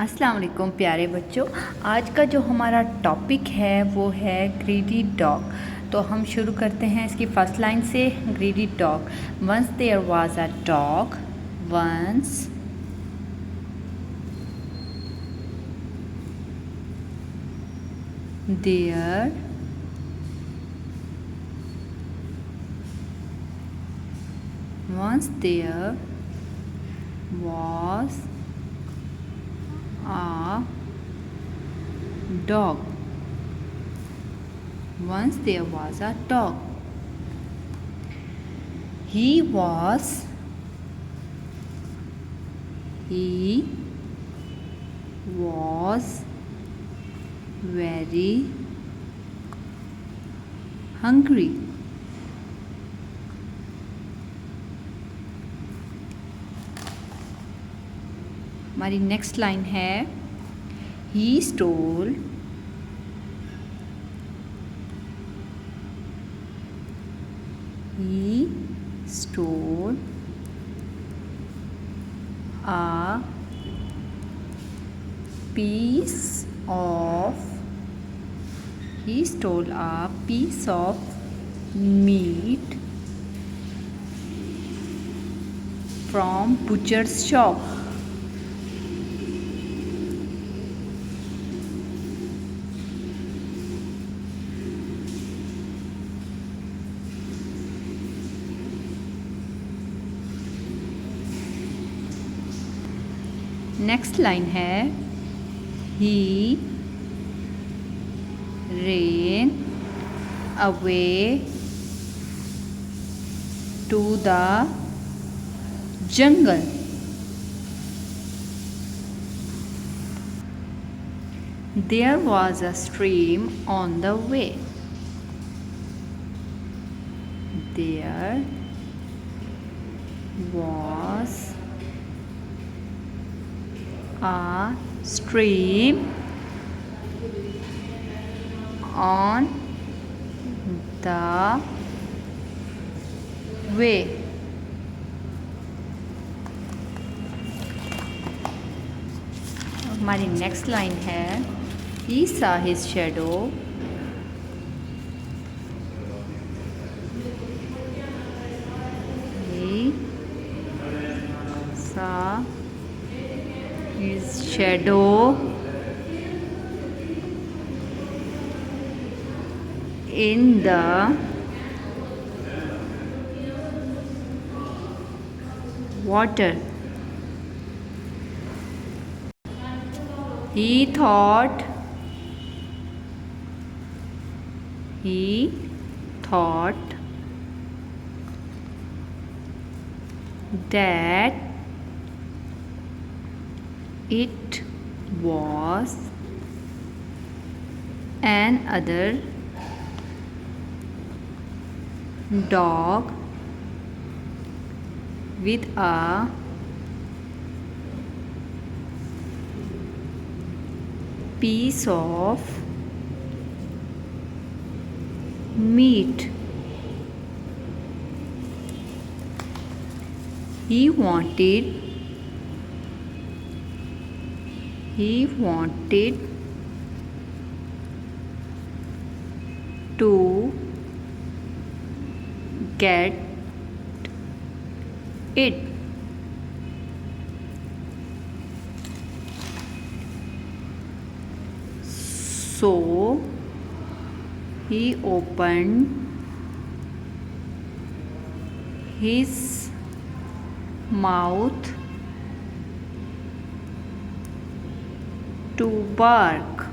अस्सलाम वालेकुम प्यारे बच्चों। आज का जो हमारा टॉपिक है वो है ग्रीडी डॉग। तो हम शुरू करते हैं इसकी फर्स्ट लाइन से। Greedy dog. Once there was a dog. Once there there was a dog. Once there was a dog. He was very hungry. हमारी नेक्स्ट लाइन है he stole a piece of meat from butcher's shop. Next line है he ran away to the jungle. There was a stream on the way. There was a stream on the way. हमारी next line है he saw his shadow in the water. He thought that it was another dog with a piece of meat. He wanted to get it. So he opened his mouth to bark.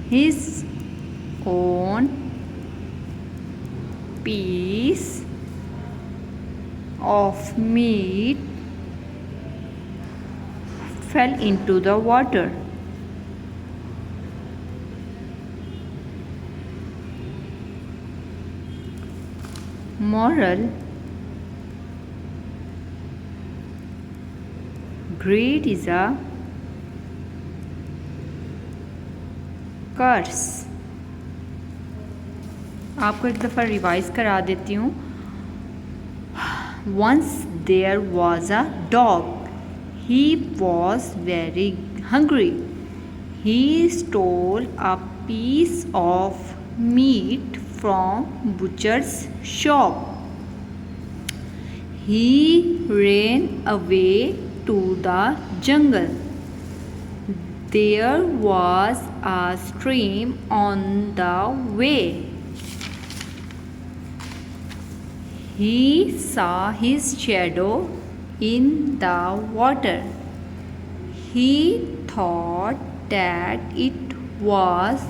His own piece of meat fell into the water. Moral: greed is a curse. आपको एक दफ़ा revise करा देती हूँ। Once there was a dog, He was very hungry. He stole a piece of meat from butcher's shop. He ran away to the jungle. There was a stream on the way. He saw his shadow in the water. He thought that it was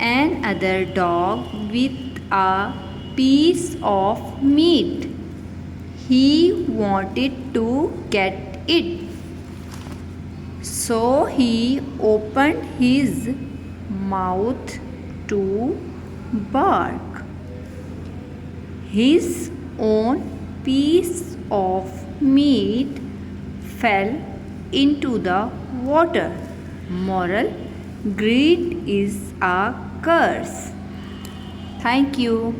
another dog with a piece of meat. He wanted to get it. So he opened his mouth to bark. His own piece of meat fell into the water. Moral: greed is a curse. Thank you.